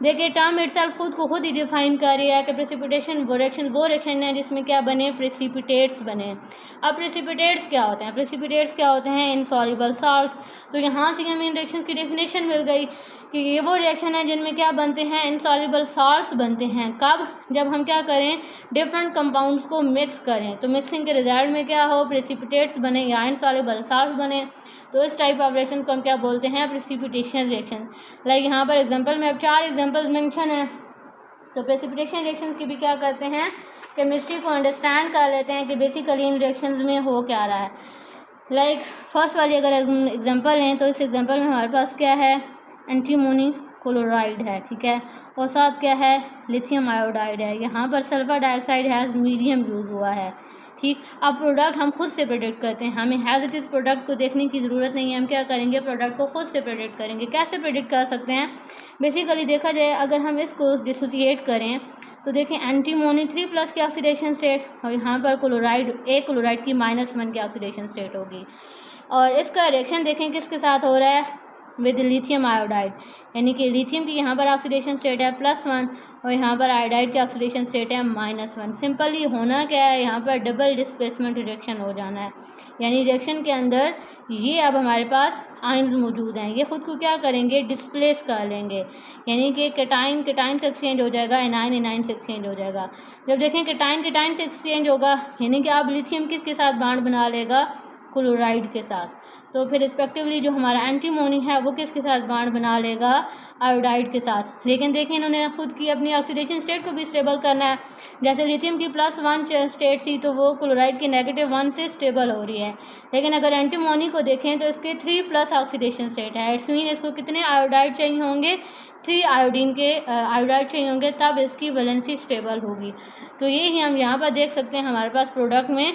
देखिए टर्म इटसेल्फ खुद ही डिफाइन कर रही है कि प्रेसिपिटेशन वो रिएक्शन है जिसमें क्या बने, प्रेसिपिटेट्स बने। अब प्रेसिपिटेट्स क्या होते हैं, प्रेसिपिटेट्स क्या होते हैं, इनसॉल्युबल सॉल्ट्स। तो यहाँ से हमें इन रिएक्शंस की डेफिनेशन मिल गई कि ये वो रिएक्शन है जिनमें क्या बनते हैं, इनसॉल्युबल सॉल्ट्स बनते हैं। कब, जब हम क्या करें, डिफरेंट कंपाउंड्स को मिक्स करें, तो मिक्सिंग के रिजल्ट में क्या हो, प्रेसिपिटेट्स बने या इनसॉल्युबल सॉल्ट्स बने। तो इस टाइप ऑफ रिएक्शन को हम क्या बोलते हैं, प्रेसिपिटेशन रिएक्शन। लाइक यहाँ पर एग्जांपल में अब 4 एग्जांपल्स मेंशन है। तो प्रेसिपिटेशन रिएक्शंस की भी क्या करते हैं, केमिस्ट्री को अंडरस्टैंड कर लेते हैं कि बेसिकली इन रिएक्शंस में हो क्या रहा है। लाइक फर्स्ट वाली अगर एग्जांपल लें तो इस एग्जांपल में हमारे पास क्या है, एंटीमोनी क्लोराइड है, ठीक है, और साथ क्या है, लिथियम आयोडाइड है। यहाँ पर sulphur dioxide has medium use हुआ है, ठीक। अब प्रोडक्ट हम खुद से प्रेडिक्ट करते हैं, हमें हैज़ इट इज़ प्रोडक्ट को देखने की ज़रूरत नहीं है। हम क्या करेंगे, प्रोडक्ट को खुद से प्रेडिक्ट करेंगे। कैसे प्रेडिक्ट कर सकते हैं, बेसिकली देखा जाए अगर हम इसको डिसोसिएट करें तो देखें एंटीमोनी 3+ की ऑक्सीडेशन स्टेट और यहाँ पर क्लोराइड की -1 की ऑक्सीडेशन स्टेट होगी। और इसका रिएक्शन देखें किसके साथ हो रहा है, विद लिथियम आयोडाइड, यानी कि लिथियम की यहाँ पर ऑक्सीडेशन स्टेट है +1 और यहाँ पर आयोडाइड की ऑक्सीडेशन स्टेट है -1। सिंपली होना क्या है, यहाँ पर डबल डिस्प्लेसमेंट रिएक्शन हो जाना है, यानी रिएक्शन के अंदर ये अब हमारे पास आयन्स मौजूद हैं, ये खुद को क्या करेंगे, डिस्प्लेस कर लेंगे, यानी कि केटाइन से एक्सचेंज हो जाएगा, एनाइन से एक्सचेंज हो जाएगा। जब देखें केटाइन से एक्सचेंज होगा, यानी कि अब लिथियम किसके साथ बॉन्ड बना लेगा, क्लोराइड के साथ। तो फिर रिस्पेक्टिवली जो हमारा एंटीमोनी है वो किसके साथ बॉन्ड बना लेगा, आयोडाइड के साथ। लेकिन देखें इन्होंने खुद की अपनी ऑक्सीडेशन स्टेट को भी स्टेबल करना है। जैसे लिथियम की +1 स्टेट थी तो वो क्लोराइड की -1 से स्टेबल हो रही है। लेकिन अगर एंटीमोनी को देखें तो इसके 3+ ऑक्सीडेशन स्टेट है। इट्स मीन इसको कितने आयोडाइड चाहिए होंगे, 3 आयोडीन के आयोडाइड चाहिए होंगे, तब इसकी वैलेंसी स्टेबल होगी। तो यही हम यहाँ पर देख सकते हैं हमारे पास प्रोडक्ट में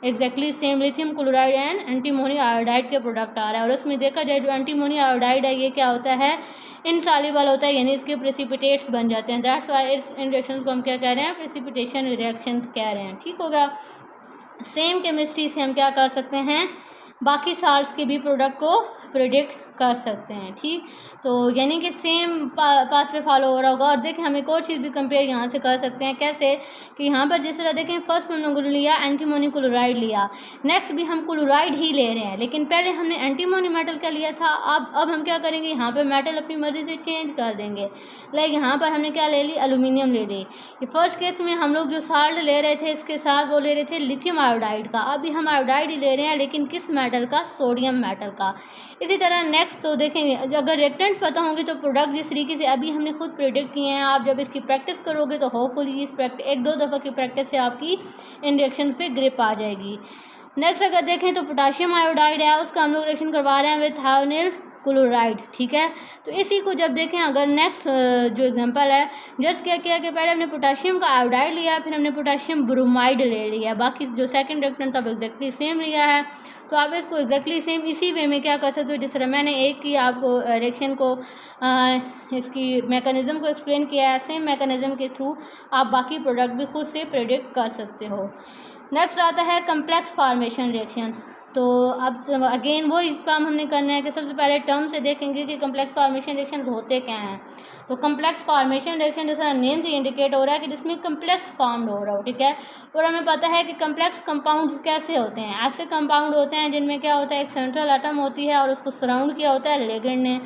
exactly same lithium chloride and antimony iodide के प्रोडक्ट आ रहा है। और उसमें देखा जाए जो एंटीमोनी आयोडाइड है ये क्या होता है, इनसॉल्युबल होता है, यानी इसके प्रेसिपिटेट्स बन जाते हैं। दैट्स वाई इस इन रिएक्शंस को हम क्या कह रहे हैं, प्रेसिपिटेशन रिएक्शंस कह रहे हैं। ठीक होगा। सेम केमिस्ट्री से हम क्या कर सकते हैं, बाकी साल्ट्स के भी प्रोडक्ट को प्रेडिक्ट कर सकते हैं। ठीक, तो यानी कि सेम पाथ पे फॉलो हो रहा होगा। और देखें हम एक और चीज़ भी कंपेयर यहाँ से कर सकते हैं, कैसे कि यहाँ पर जिस तरह देखें फर्स्ट में हम लोगों ने लिया एंटीमोनी क्लोराइड लिया, नेक्स्ट भी हम क्लोराइड ही ले रहे हैं, लेकिन पहले हमने एंटीमोनी मेटल का लिया था। अब हम क्या करेंगे, यहाँ पर मेटल अपनी मर्जी से चेंज कर देंगे। लाइक यहाँ पर हमने क्या ले ली, एल्यूमिनियम ले ली। फर्स्ट केस में हम लोग जो साल्ट ले रहे थे इसके साथ वो ले रहे थे लिथियम आयोडाइड का, अभी हम आयोडाइड ही ले रहे हैं, लेकिन किस मेटल का, सोडियम मेटल का। इसी तरह नेक्स्ट तो देखेंगे अगर रिएक्टेंट पता होंगे तो प्रोडक्ट जिस तरीके से अभी हमने खुद प्रेडिक्ट किए हैं, आप जब इसकी प्रैक्टिस करोगे तो होपफुली इस एक दो दफ़ा की प्रैक्टिस से आपकी इन रिएक्शन पे ग्रिप आ जाएगी। नेक्स्ट अगर देखें तो पोटाशियम आयोडाइड है, उसका हम लोग रिएक्शन करवा रहे हैं विद थायोनिल क्लोराइड। ठीक है, तो इसी को जब देखें अगर नेक्स्ट जो एग्जांपल है, जस्ट क्या किया कि पहले हमने पोटाशियम का आयोडाइड लिया, फिर हमने पोटाशियम ब्रोमाइड ले लिया, बाकी जो सेकंड रिएक्टेंट तब एग्जैक्टली सेम लिया है। तो आप इसको एग्जैक्टली सेम इसी वे में क्या कर सकते हो, जिस तरह मैंने एक की आपको रिएक्शन को इसकी मैकेनिज़्म को एक्सप्लेन किया है, सेम मैकेनिज़्म के थ्रू आप बाकी प्रोडक्ट भी खुद से प्रेडिक्ट कर सकते हो। नेक्स्ट आता है कम्प्लेक्स फॉर्मेशन रिएक्शन। तो अब अगेन वही काम हमने करना है कि सबसे पहले टर्म से देखेंगे कि कम्प्लेक्स फॉर्मेशन रिएक्शन होते क्या हैं। तो कम्प्लेक्स फॉर्मेशन रिएक्शन जैसा नेम से इंडिकेट हो रहा है कि जिसमें कम्प्लेक्स फॉर्म्ड हो रहा हो। ठीक है, और हमें पता है कि कम्प्लेक्स कंपाउंड्स कैसे होते हैं, ऐसे कंपाउंड होते हैं जिनमें क्या होता है, एक सेंट्रल एटम होती है और उसको सराउंड किया होता है लिगेंड ने।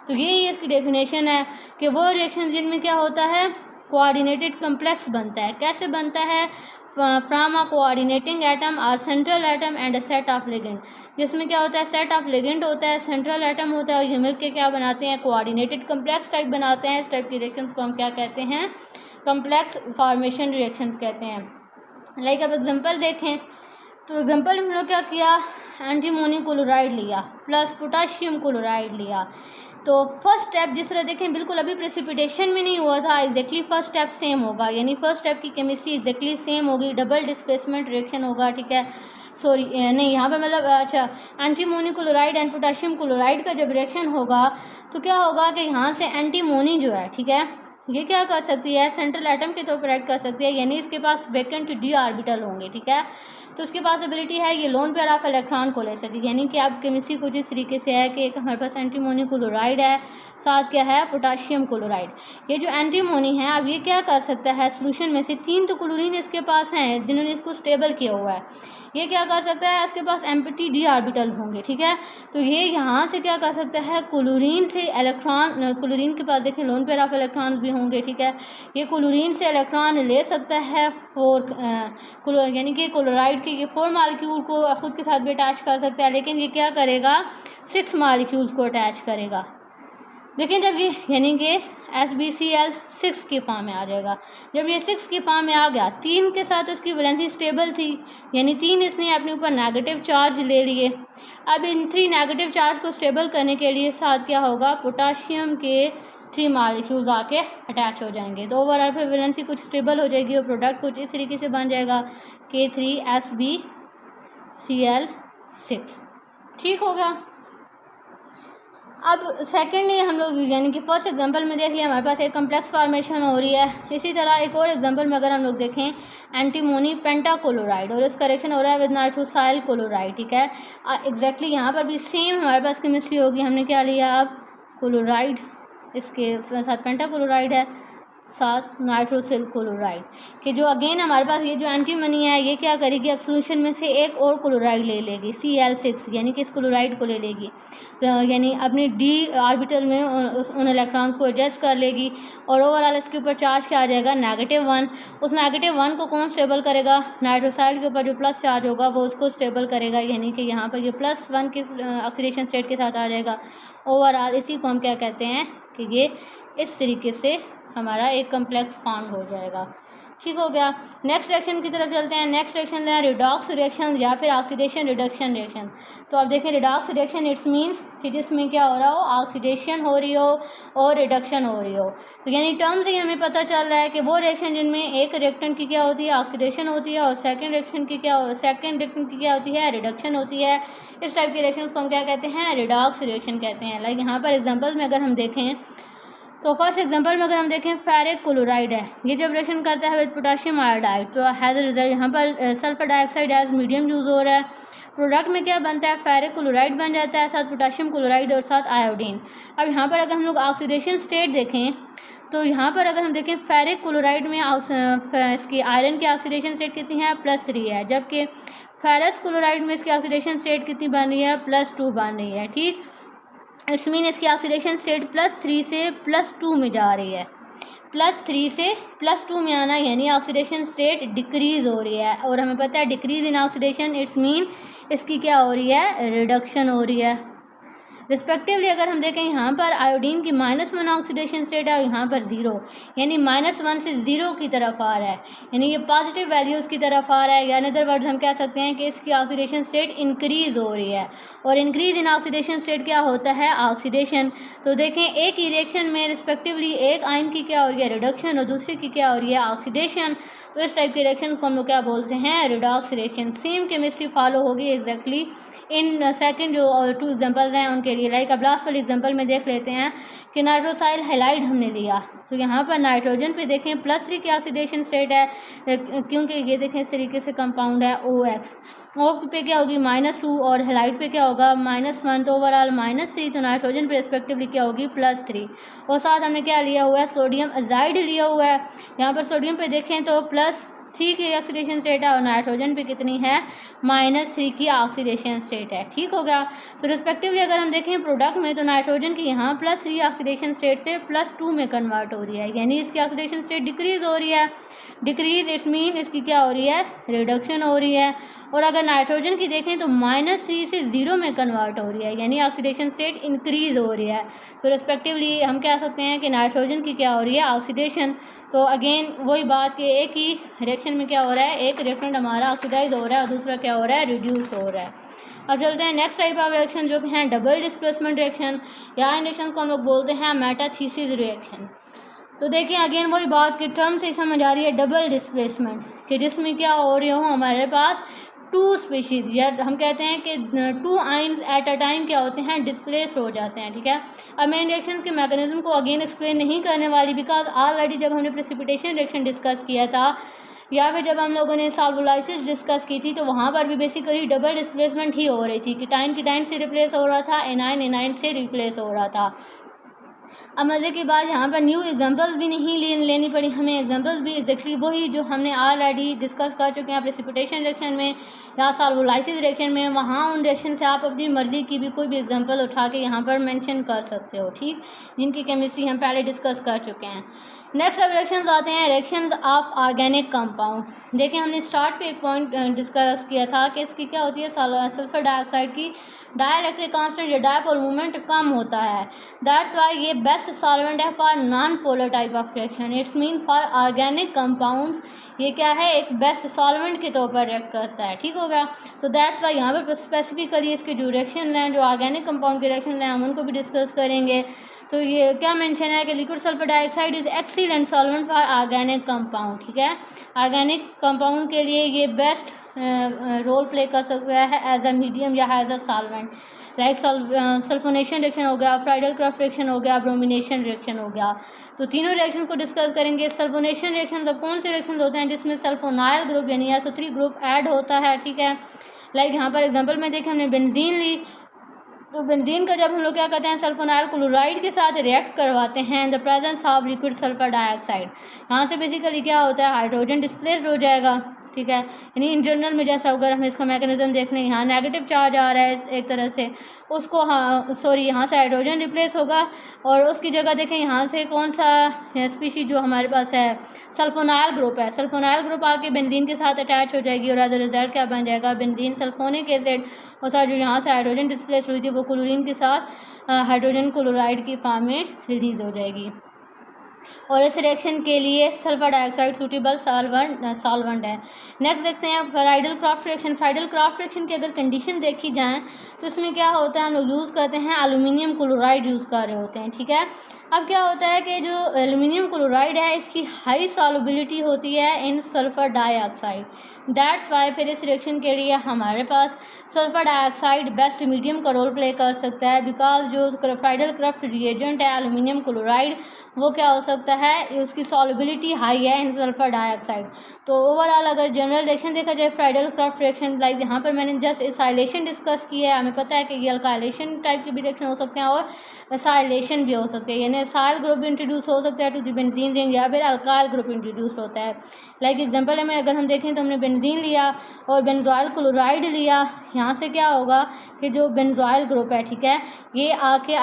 तो यही इसकी डेफिनेशन है कि वो रिएक्शन जिनमें क्या होता है, कोऑर्डिनेटेड कम्प्लेक्स बनता है। कैसे बनता है, फ्रॉम अ कोऑर्डिनेटिंग एटम और central atom and a set of ligand, जिसमें क्या होता है, सेट ऑफ लिगेंड होता है, सेंट्रल एटम होता है, और ये मिलकर क्या बनाते हैं, कोऑर्डिनेटेड कम्प्लेक्स टाइप बनाते हैं। इस टाइप की रिएक्शंस को हम क्या कहते हैं, कम्प्लेक्स फॉर्मेशन रिएक्शंस कहते हैं। लाइक अब एग्जांपल देखें तो एग्जांपल में हम लोग क्या किया, एंटीमोनी क्लोराइड लिया प्लस पोटाशियम क्लोराइड लिया। तो फर्स्ट स्टेप जिस तरह देखें बिल्कुल अभी प्रेसिपिटेशन में नहीं हुआ था, एग्जैक्टली फर्स्ट स्टेप सेम होगा, यानी फर्स्ट स्टेप की केमिस्ट्री एग्जैक्टली सेम होगी, डबल डिस्प्लेसमेंट रिएक्शन होगा। ठीक है, सॉरी नहीं यहाँ पे मतलब अच्छा antimony chloride and potassium chloride का जब रिएक्शन होगा तो क्या होगा कि यहाँ से एंटीमोनी जो है, ठीक है, ये क्या कर सकती है, सेंट्रल एटम के तौर पर एक्ट कर सकती है, यानी इसके पास वैकेंट डी ऑर्बिटल होंगे। ठीक है, तो उसके पास एबिलिटी है ये लोन पेयर ऑफ इलेक्ट्रॉन को ले सके, यानी कि आप केमिस्ट्री कुछ इस तरीके से है कि एक हमारे पास एंटीमोनी क्लोराइड है, साथ क्या है, पोटाशियम क्लोराइड। ये जो एंटीमोनी है अब ये क्या कर सकता है, सोल्यूशन में से 3 तो क्लोरीन इसके पास हैं जिन्होंने इसको स्टेबल किया हुआ है, ये क्या कर सकता है, इसके पास एम्प्टी डी ऑर्बिटल होंगे। ठीक है, तो ये यहाँ से क्या कर सकता है, क्लोरीन से इलेक्ट्रॉन, क्लोरीन के पास देखिए लोन पेयर ऑफ इलेक्ट्रॉन्स भी होंगे। ठीक है, ये क्लोरीन से इलेक्ट्रॉन ले सकता है 4 यानी कि क्लोराइड के ये 4 मॉलिक्यूल को खुद के साथ भी अटैच कर सकता है, लेकिन ये क्या करेगा, 6 मॉलिक्यूल्स को अटैच करेगा। लेकिन जब ये यानी कि SbCl 6 की फॉर्म में आ जाएगा, जब ये 6 की फॉर्म में आ गया, 3 के साथ उसकी वैलेंसी स्टेबल थी, यानी 3 इसने अपने ऊपर नेगेटिव चार्ज ले लिए। अब इन 3 नेगेटिव चार्ज को स्टेबल करने के लिए साथ क्या होगा, पोटाशियम के 3 मॉलिक्यूल्स आके अटैच हो जाएंगे, तो ओवरऑल फिर वैलेंसी कुछ स्टेबल हो जाएगी और प्रोडक्ट कुछ इस तरीके से बन जाएगा K3SbCl 6। ठीक हो गया। अब सेकेंडली हम लोग यानी कि फर्स्ट एग्जांपल में देख लिया हमारे पास एक कम्प्लेक्स फॉर्मेशन हो रही है। इसी तरह एक और एग्जांपल में अगर हम लोग देखें एंटीमोनी पेंटाक्लोराइड और इसका रिएक्शन हो रहा है विद नाइट्रोसाइल क्लोराइड। ठीक है, एग्जैक्टली यहाँ पर भी सेम हमारे पास केमिस्ट्री होगी। हमने क्या लिया, अब क्लोराइड, इसके साथ पेंटाक्लोराइड है, साथ नाइट्रोसिल क्लोराइड कि जो अगेन हमारे पास ये जो एंटीमनी है ये क्या करेगी, अब सोल्यूशन में से एक और क्लोराइड ले लेगी Cl6 यानी कि इस क्लोराइड को ले लेगी, तो यानी अपनी डी ऑर्बिटल में उन इलेक्ट्रॉन्स को एडजस्ट कर लेगी और ओवरऑल इसके ऊपर चार्ज क्या आ जाएगा -1। उस -1 को कौन स्टेबल करेगा, नाइट्रोसाइड के ऊपर जो प्लस चार्ज होगा वो उसको स्टेबल करेगा, यानी कि यहाँ पर ये +1 के ऑक्सीडेशन स्टेट के साथ आ जाएगा ओवरऑल। इसी को हम क्या कहते हैं कि ये इस तरीके से हमारा एक कम्प्लेक्स फॉर्म हो जाएगा। ठीक हो गया। नेक्स्ट रिएक्शन की तरफ चलते हैं। नेक्स्ट रिएक्शन है रिडॉक्स रिएक्शन या फिर ऑक्सीडेशन रिडक्शन रिएक्शन। तो अब देखें रिडॉक्स रिएक्शन इट्स मीन कि जिसमें क्या हो रहा हो, ऑक्सीडेशन हो रही हो और रिडक्शन हो रही हो। तो यानी टर्म से हमें पता चल रहा है कि वो रिएक्शन जिनमें एक रिएक्टेंट की क्या होती है, ऑक्सीडेशन होती है, और सेकंड रिएक्टेंट की क्या होती है, रिडक्शन होती है। इस टाइप के रिएक्शंस को हम क्या कहते हैं, रिडॉक्स रिएक्शन कहते हैं। लाइक यहाँ पर एग्जाम्पल में अगर हम देखें तो फर्स्ट एग्जांपल में अगर हम देखें फेरिक क्लोराइड है, ये जब रिएक्शन करता है विद पोटेशियम आयोडाइड तो हैज़ रिजल्ट यहाँ पर sulphur dioxide as medium use हो रहा है। प्रोडक्ट में क्या बनता है, फेरिक क्लोराइड बन जाता है, साथ पोटेशियम क्लोराइड और साथ आयोडीन। अब यहाँ पर अगर हम लोग ऑक्सीडेशन स्टेट देखें तो यहाँ पर अगर हम देखें फेरिक क्लोराइड में इसकी आयरन की ऑक्सीडेशन स्टेट कितनी है, +3 है, जबकि फेरस क्लोराइड में इसकी ऑक्सीडेशन स्टेट कितनी बन रही है, +2 बन रही है। ठीक, इट्स मीन इसकी ऑक्सीडेशन स्टेट +3 से +2 में जा रही है, +3 से +2 में आना यानी ऑक्सीडेशन स्टेट डिक्रीज़ हो रही है। और हमें पता है decrease in oxidation it's mean इसकी क्या हो रही है, रिडक्शन हो रही है। रिस्पेक्टिवली अगर हम देखें यहाँ पर आयोडीन की -1 ऑक्सीडेशन स्टेट है और यहाँ पर 0, यानी -1 से 0 की तरफ आ रहा है, यानी ये पॉजिटिव वैल्यूज़ की तरफ आ रहा है। या अदर वर्ड्स हम कह सकते हैं कि इसकी ऑक्सीडेशन स्टेट इंक्रीज़ हो रही है। और इंक्रीज़ इन ऑक्सीडेशन स्टेट क्या होता है, ऑक्सीडेशन। तो देखें एक ही रिएक्शन में रिस्पेक्टिवली एक आयन की क्या हो रही है, रिडक्शन, और दूसरी की क्या हो रही है, ऑक्सीडेशन। तो इस टाइप के रिएक्शन को हम लोग क्या बोलते हैं, redox reaction. Same chemistry follow होगी एग्जैक्टली इन सेकंड जो 2 एग्जांपल्स हैं उनके लिए। लाइक अब लास्ट वाले एग्जांपल में देख लेते हैं कि नाइट्रोसाइल हैलाइड हमने लिया, तो यहाँ पर नाइट्रोजन पे देखें +3 की ऑक्सीडेशन स्टेट है, क्योंकि ये देखें इस तरीके से कंपाउंड है OX। O पे क्या होगी -2 और हैलाइड पे क्या होगा -1, तो ओवरऑल -3, तो नाइट्रोजन पे रिस्पेक्टिवली क्या होगी +3। और साथ हमने क्या लिया हुआ है, सोडियम अजाइड लिया हुआ है। यहाँ पर सोडियम पे देखें तो +3 की ऑक्सीडेशन स्टेट है और नाइट्रोजन पे कितनी है, -3 की ऑक्सीडेशन स्टेट है। ठीक हो गया। तो रिस्पेक्टिवली अगर हम देखें प्रोडक्ट में तो नाइट्रोजन की यहाँ +3 ऑक्सीडेशन स्टेट से +2 में कन्वर्ट हो रही है, यानी इसकी ऑक्सीडेशन स्टेट डिक्रीज़ हो रही है। डिक्रीज इट्स मीन इसकी क्या हो रही है, रिडक्शन हो रही है। और अगर नाइट्रोजन की देखें तो -3 से 0 में कन्वर्ट हो रही है, यानी ऑक्सीडेशन स्टेट इंक्रीज़ हो रही है। तो रिस्पेक्टिवली हम कह सकते हैं कि नाइट्रोजन की क्या हो रही है, ऑक्सीडेशन। तो अगेन वही बात कि एक ही रिएक्शन में क्या हो रहा है, एक रिएक्टेंट हमारा ऑक्सीडाइज हो रहा है और दूसरा क्या हो रहा है, रिड्यूस हो रहा है। अब चलते हैं नेक्स्ट टाइप ऑफ रिएक्शन जो कि हैं डबल डिस्प्लेसमेंट रिएक्शन, या इन रिएक्शन को हम लोग बोलते हैं मेटाथीसिस रिएक्शन। तो देखिए अगेन वही बात कि टर्म से समझ आ रही है डबल डिस्प्लेसमेंट, कि जिसमें क्या हो रही हो हमारे पास 2 स्पीशीज़, या हम कहते हैं कि 2 आयन्स एट अ टाइम क्या होते हैं, डिस्प्लेस हो जाते हैं। ठीक है, अब मैं इन रिएक्शन के मैकेनिज्म को अगेन एक्सप्लेन नहीं करने वाली, बिकॉज ऑलरेडी जब हमने प्रेसिपिटेशन रिएक्शन डिस्कस किया था या फिर जब हम लोगों ने सॉल्वोलाइसिस डिस्कस की थी तो वहाँ पर भी बेसिकली डबल डिस्प्लेसमेंट ही हो रही थी कि टाइन से रिप्लेस हो रहा था, एनाइन से रिप्लेस हो रहा था। अब मज़े की बात यहाँ पर न्यू एग्जांपल्स भी नहीं लेनी पड़ी हमें, एग्जांपल्स भी एक्जैक्टली वही जो हमने ऑलरेडी डिस्कस कर चुके हैं प्रेसिपिटेशन रिएक्शन में या सॉल्वोलाइसिस रिएक्शन में। वहाँ उन रिएक्शन से आप अपनी मर्ज़ी की भी कोई भी एग्जांपल उठा के यहाँ पर मेंशन कर सकते हो, ठीक, जिनकी केमिस्ट्री हम पहले डिस्कस कर चुके हैं। नेक्स्ट अब रिएक्शंस आते हैं, रिएक्शंस ऑफ ऑर्गेनिक कंपाउंड। देखिए हमने स्टार्ट पे एक पॉइंट डिस्कस किया था कि इसकी क्या होती है, सल्फर डाइऑक्साइड की डाइलेक्ट्रिक कांस्टेंट या डायपोल मूवमेंट कम होता है। दैट्स वाई ये बेस्ट सॉल्वेंट है for non polar type of reaction. It's mean for organic compounds ये क्या है, एक बेस्ट सॉल्वेंट के तौर पर रिएक्ट करता है। ठीक हो गया। तो दैट्स वाई यहाँ पर स्पेसिफिकली इसके जो रिएक्शन हैं, जो ऑर्गेनिक कंपाउंड के रिएक्शन हैं, हम उनको भी डिस्कस करेंगे। तो ये क्या मेंशन है कि liquid sulphur dioxide is excellent solvent for organic compound. ठीक है, ऑर्गेनिक कंपाउंड के लिए ये बेस्ट रोल प्ले कर सकता है एज अ मीडियम या as a solvent. Like sulphonation reaction हो गया, फ्राइडल क्राफ्ट रिएक्शन हो गया, ब्रोमिनेशन रिएक्शन हो गया। तो तीनों रिएक्शंस को डिस्कस करेंगे। सल्फोनेशन रिएक्शन अब कौन से रिएक्शन होते हैं जिसमें सल्फोनाइल ग्रुप यानी SO3 ग्रुप ऐड होता है। ठीक है, लाइक यहाँ पर एग्जांपल में देखें हमने बेंजीन ली, तो बेंजीन का जब हम लोग क्या कहते हैं सल्फोनाइल क्लोराइड के साथ रिएक्ट करवाते हैं the presence of liquid sulphur dioxide, यहाँ से बेसिकली क्या होता है हाइड्रोजन डिस्प्लेस्ड हो जाएगा, ठीक है। यानी इन जनरल में जैसा अगर हम इसका मैकेनिज्म देख लें, यहाँ नेगेटिव चार्ज आ रहा है एक तरह से, उसको यहाँ से हाइड्रोजन रिप्लेस होगा और उसकी जगह देखें यहाँ से कौन सा स्पीशीज जो हमारे पास है सल्फोनाइल ग्रुप है, सल्फोनाइल ग्रुप आके बेंजीन के साथ अटैच हो जाएगी और एज अ रिजल्ट क्या बन जाएगा बेंजीन सल्फोनिक एसिड, और साथ जो यहाँ से हाइड्रोजन डिस्प्लेस हुई थी वो क्लोरीन के साथ हाइड्रोजन क्लोराइड की फॉर्म में रिलीज हो जाएगी। और इस रिएक्शन के लिए सल्फर डाइऑक्साइड सूटेबल सॉल्वेंट है। नेक्स्ट देखते हैं Friedel Crafts reaction. Friedel Crafts reaction की अगर कंडीशन देखी जाए तो इसमें क्या होता है हम लोग यूज़ करते हैं एल्यूमिनियम क्लोराइड यूज़ कर रहे होते हैं, ठीक है। अब क्या होता है कि जो एल्यूमिनियम क्लोराइड है इसकी हाई सॉल्युबिलिटी होती है इन सल्फर डाइऑक्साइड, दैट्स वाई फिर इस रिएक्शन के लिए हमारे पास सल्फर डाइऑक्साइड बेस्ट मीडियम का रोल प्ले कर सकता है, बिकॉज जो फ्राइडल क्रॉफ्ट रिएजेंट है एल्यूमिनियम क्लोराइड वो क्या हो सकता है उसकी सॉल्युबिलिटी हाई है इन सल्फर डाइऑक्साइड। तो ओवरऑल अगर जनरल रिएक्शन देखा जाए फ्राइडल क्रॉफ्ट रिएक्शन, लाइक यहाँ पर मैंने जस्ट एसाइलेशन डिस्कस की है, हमें पता है कि ये अल्काइलेशन टाइप के भी रिएक्शन हो सकते हैं और एसाइलेशन भी हो सकते हैं, यानी एसाइल ग्रुप इंट्रोड्यूस हो सकता है टू द बेंजीन रिंग या फिर अल्काइल ग्रुप इंट्रोड्यूस होता है। लाइक एग्जांपल में अगर हम देखें तो हमने बेंजीन लिया और बेंजोइल क्लोराइड लिया, यहाँ से क्या होगा कि जो बेंजोइल ग्रुप है, ठीक है, ये आके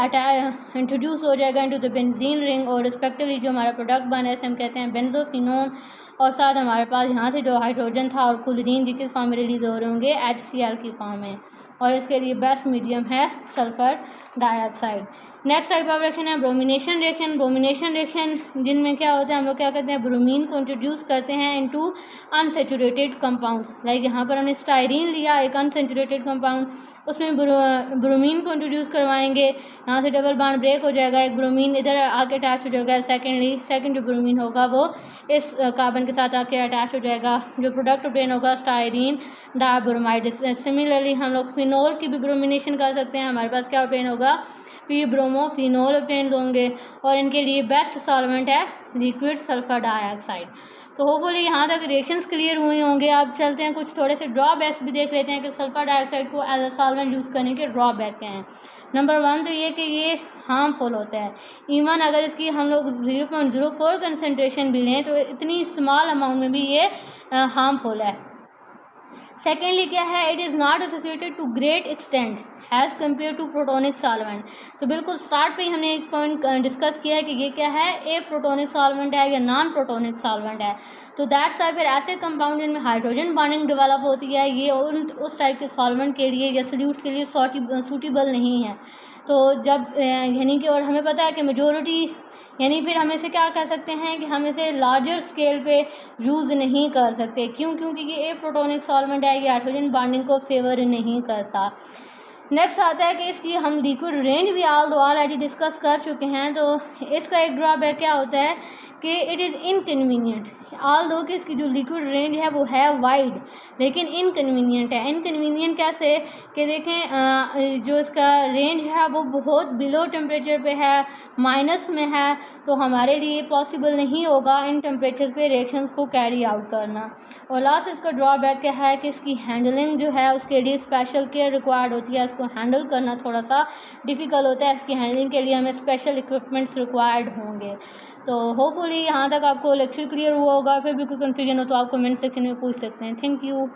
इंट्रोड्यूस हो जाएगा इनटू द बेंजीन रिंग और रिस्पेक्टिवली जो हमारा प्रोडक्ट बना है इसे हम कहते हैं बेंजोफिनोन, और साथ हमारे पास यहाँ से जो हाइड्रोजन था और क्लोरीन की किस फॉर्म में रिलीज हो रहे होंगे HCl की फॉर्म में, और इसके लिए बेस्ट मीडियम है sulphur dioxide. Next type of reaction है ब्रोमिनेशन रिएक्शन। ब्रोमिनेशन रिएक्शन जिनमें क्या होता है हम लोग क्या करते हैं ब्रोमीन को इंट्रोड्यूस करते हैं इनटू अनसेचुरेटेड कंपाउंड्स, लाइक यहाँ पर हमने स्टाइरीन लिया एक अनसेचुरेटेड कंपाउंड, उसमें ब्रोमीन को इंट्रोड्यूस करवाएंगे, यहाँ से डबल बॉन्ड ब्रेक हो जाएगा, एक ब्रोमीन इधर आके अटैच हो जाएगा, सेकेंड जो ब्रोमीन होगा वो इस कार्बन के साथ आके अटैच हो जाएगा, जो प्रोडक्ट ऑब्टेन होगा स्टाइरीन डाइब्रोमाइड। सिमिलरली हम लोग फिनोल की भी ब्रोमिनेशन कर सकते हैं, हमारे पास क्या ऑब्टेन होगा पी ब्रोमोफिनोल ऑब्टेन होंगे और इनके लिए बेस्ट सॉल्वेंट है लिक्विड सल्फर डाइऑक्साइड। तो होपफुली यहाँ तक रिएक्शंस क्लियर हुए होंगे। अब चलते हैं कुछ थोड़े से ड्रॉबैक्स भी देख लेते हैं कि सल्फर डाइऑक्साइड को एज अ सॉल्वेंट यूज़ करने के ड्रॉबैक क्या हैं। नंबर 1 तो ये कि ये हार्मफुल होता है, इवन अगर इसकी हम लोग 0.04 कंसनट्रेशन भी लें तो इतनी स्मॉल अमाउंट में भी ये हार्मफुल है। सेकेंडली क्या है it is not associated to great extent as compare to protonic solvent. तो बिल्कुल स्टार्ट पे ही हमने एक पॉइंट डिस्कस किया है कि ये क्या है ए प्रोटोनिक सॉल्वेंट है या नॉन प्रोटोनिक सॉल्वेंट है। तो दैट्स वाई फिर ऐसे कंपाउंड जिनमें हाइड्रोजन बॉन्डिंग डेवलप होती है ये उस टाइप के सॉल्वेंट के लिए या सल्यूट्स के लिए सूटेबल नहीं है। तो जब यानी कि और हमें पता है कि मेजोरिटी यानी फिर हम इसे क्या कह सकते हैं कि हम इसे लार्जर स्केल पे यूज़ नहीं कर सकते, क्यों? क्योंकि ये ए प्रोटोनिक सॉल्वेंट है, ये हाइड्रोजन बॉन्डिंग को फेवर नहीं करता। नेक्स्ट आता है कि इसकी हम लिक्विड रेंज भी ऑलरेडी डिस्कस कर चुके हैं। तो इसका एक ड्रॉबैक क्या होता है कि इट इज़ इनकन्वीनियंट, ऑल्दो कि इसकी जो लिक्विड रेंज है वो है वाइड लेकिन इनकन्वीनियंट है। इनकन्वीनियंट कैसे कि देखें जो इसका रेंज है वो बहुत बिलो टेम्परेचर पे है, माइनस में है, तो हमारे लिए पॉसिबल नहीं होगा इन टेम्परेचर पे रिएक्शंस को कैरी आउट करना। और लास्ट इसका ड्रॉबैक क्या है कि इसकी हैंडलिंग जो है उसके लिए स्पेशल केयर रिक्वायर्ड होती है, इसको हैंडल करना थोड़ा सा डिफ़िकल्ट होता है, इसकी हैंडलिंग के लिए हमें स्पेशल इक्विपमेंट्स रिक्वायर्ड होंगे। तो होपफुली यहाँ तक आपको लेक्चर क्लियर हुआ होगा। फिर भी कोई कन्फ्यूजन हो तो आप कमेंट सेक्शन में पूछ सकते हैं। Thank you.